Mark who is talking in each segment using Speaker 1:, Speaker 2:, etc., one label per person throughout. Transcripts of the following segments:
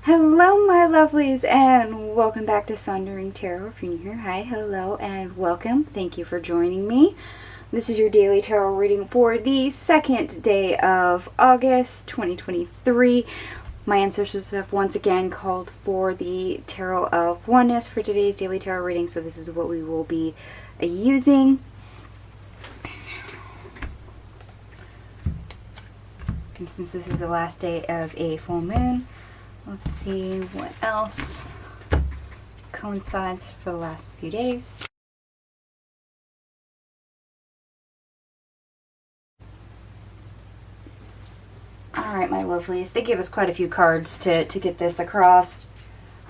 Speaker 1: Hello, my lovelies, and welcome back to Sundering Tarot. If you're new here, hi, hello, and welcome. Thank you for joining me. This is your daily tarot reading for the second day of August 2023. My ancestors have once again called for the Tarot of Oneness for today's daily tarot reading, so this is what we will be using. And since this is the last day of a full moon, let's see what else coincides for the last few days. Alright, my lovelies. They gave us quite a few cards to get this across.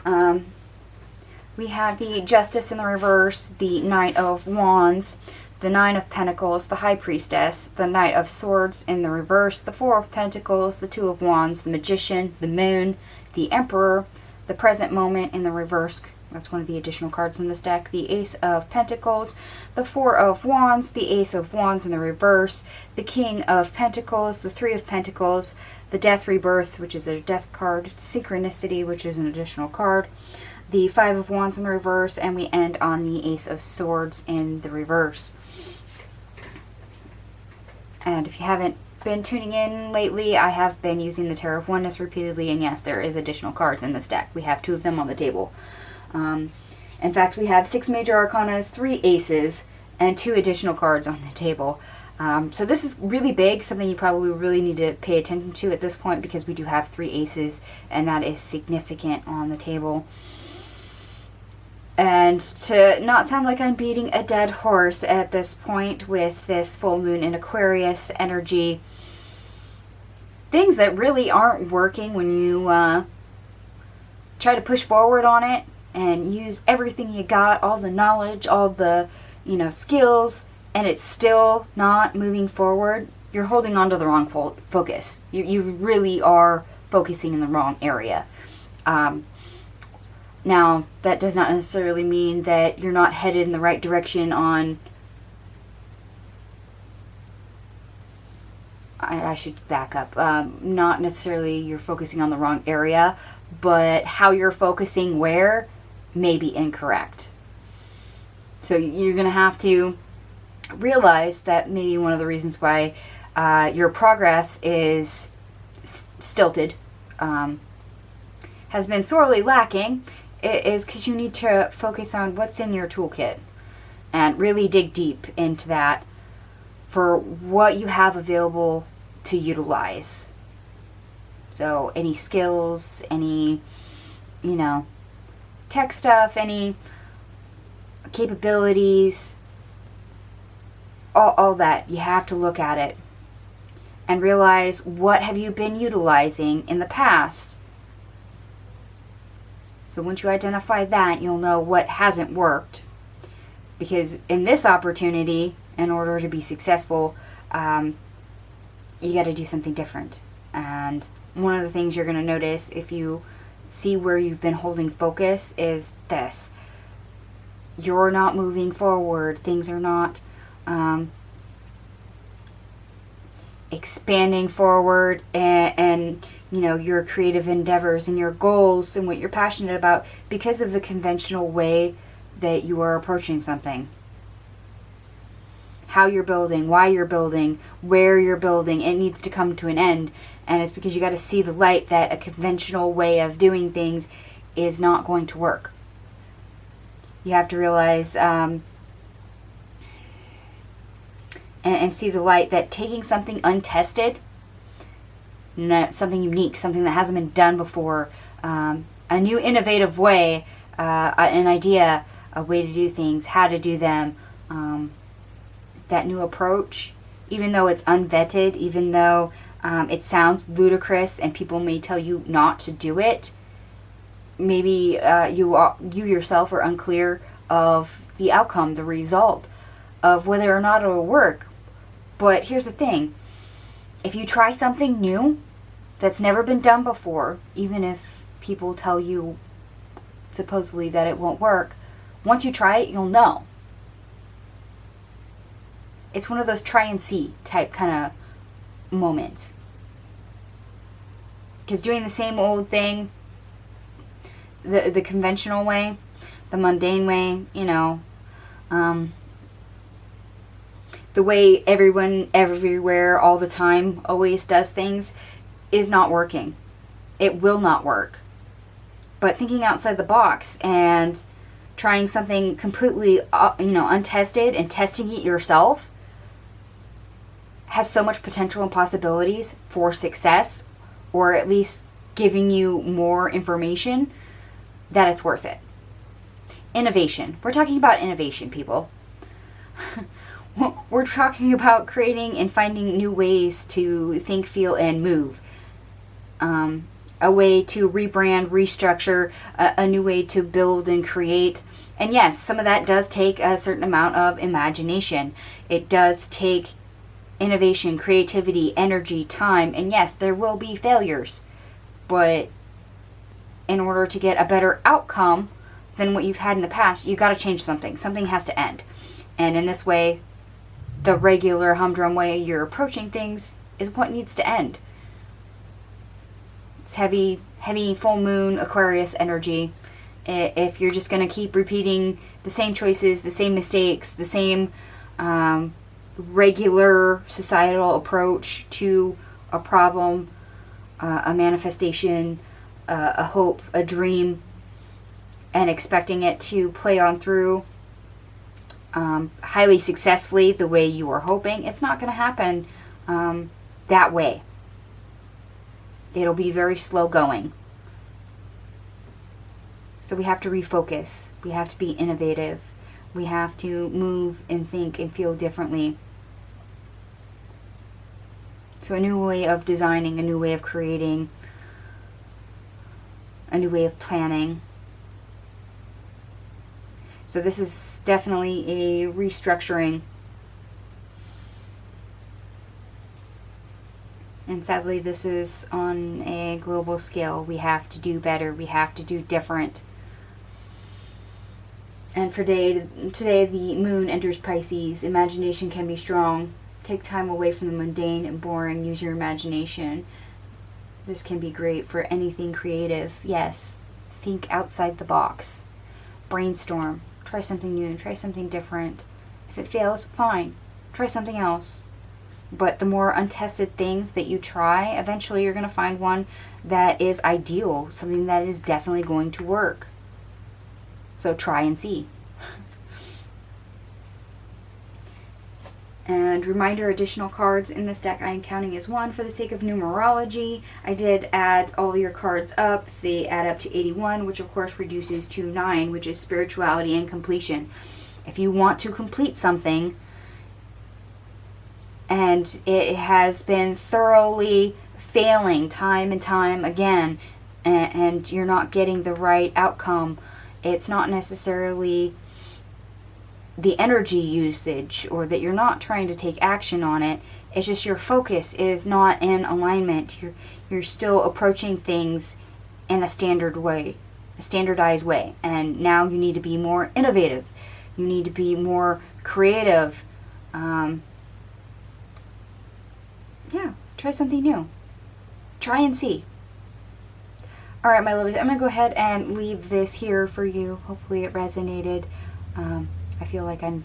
Speaker 1: We have the Justice in the reverse, the Knight of Wands, the Nine of Pentacles, the High Priestess, the Knight of Swords in the reverse, the Four of Pentacles, the Two of Wands, the Magician, the Moon, the Emperor, the Present Moment in the reverse. That's one of the additional cards in this deck. The Ace of Pentacles, the Four of Wands, the Ace of Wands in the reverse, the King of Pentacles, the Three of Pentacles, the Death Rebirth, which is a death card, Synchronicity, which is an additional card, the Five of Wands in the reverse, and we end on the Ace of Swords in the reverse. And if you haven't been tuning in lately, I have been using the Tarot of Oneness repeatedly, and yes, there is additional cards in this deck. We have two of them on the table. In fact, we have 6 major arcanas, 3 aces, and 2 additional cards on the table. So this is really big, something you probably really need to pay attention to at this point, because we do have 3 aces, and that is significant on the table. And to not sound like I'm beating a dead horse at this point with this full moon in Aquarius energy, things that really aren't working when you try to push forward on it and use everything you got, all the knowledge, all the, skills, and it's still not moving forward, you're holding on to the wrong focus. You really are focusing in the wrong area. Now, that does not necessarily mean that you're not headed in the right direction on... I should back up. Not necessarily you're focusing on the wrong area, but how you're focusing where may be incorrect. So you're going to have to realize that maybe one of the reasons why your progress is stilted, has been sorely lacking, is because you need to focus on what's in your toolkit and really dig deep into that for what you have available to utilize. So any skills, any, tech stuff, any capabilities, all that, you have to look at it and realize what have you been utilizing in the past. So once you identify that, you'll know what hasn't worked. Because in this opportunity, in order to be successful, you got to do something different. And one of the things you're going to notice if you see where you've been holding focus is this. You're not moving forward. Things are not expanding forward, and your creative endeavors and your goals and what you're passionate about, because of the conventional way that you are approaching something. How you're building, why you're building, where you're building, it needs to come to an end. And it's because you got to see the light that a conventional way of doing things is not going to work. You have to realize and see the light that taking something untested, something unique, something that hasn't been done before, a new innovative way, an idea, a way to do things, how to do them, that new approach, even though it's unvetted, even though it sounds ludicrous and people may tell you not to do it, maybe you yourself are unclear of the outcome, the result of whether or not it will work. But here's the thing. If you try something new that's never been done before, even if people tell you supposedly that it won't work, once you try it, you'll know. It's one of those try and see type kind of moments. Because doing the same old thing the conventional way, the mundane way, you know, the way everyone everywhere all the time always does things is not working. It will not work. But thinking outside the box and trying something completely, untested and testing it yourself has so much potential and possibilities for success, or at least giving you more information, that it's worth it. Innovation. We're talking about innovation, people. We're talking about creating and finding new ways to think, feel, and move. A way to rebrand, restructure, a new way to build and create. And yes, some of that does take a certain amount of imagination. It does take innovation, creativity, energy, time. And yes, there will be failures. But in order to get a better outcome than what you've had in the past, you've got to change something. Something has to end. And in this way, the regular humdrum way you're approaching things is what needs to end. It's heavy full moon Aquarius energy. If you're just going to keep repeating the same choices, the same mistakes, the same regular societal approach to a problem, a manifestation, a hope, a dream, and expecting it to play on through highly successfully the way you were hoping, it's not going to happen that way. It'll be very slow going. So we have to refocus. We have to be innovative. We have to move and think and feel differently. So a new way of designing, a new way of creating, a new way of planning. So this is definitely a restructuring. And sadly, this is on a global scale. We have to do better. We have to do different. And for today, the moon enters Pisces. Imagination can be strong. Take time away from the mundane and boring. Use your imagination. This can be great for anything creative. Yes, think outside the box. Brainstorm. Try something new. Try something different. If it fails, fine. Try something else. But the more untested things that you try, eventually you're going to find one that is ideal. Something that is definitely going to work. So try and see. And reminder, additional cards in this deck I am counting as 1 for the sake of numerology. I did add all your cards up. They add up to 81, which of course reduces to 9, which is spirituality and completion. If you want to complete something and it has been thoroughly failing time and time again, and you're not getting the right outcome, it's not necessarily the energy usage or that you're not trying to take action on it. It's just your focus is not in alignment. You're still approaching things in a standard way, a standardized way. And now you need to be more innovative. You need to be more creative. Try something new. Try and see. Alright, my lovies, I'm going to go ahead and leave this here for you. Hopefully it resonated. I feel like I'm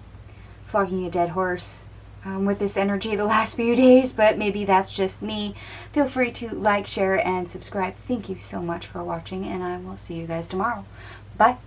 Speaker 1: flogging a dead horse with this energy the last few days, but maybe that's just me. Feel free to like, share, and subscribe. Thank you so much for watching, and I will see you guys tomorrow. Bye.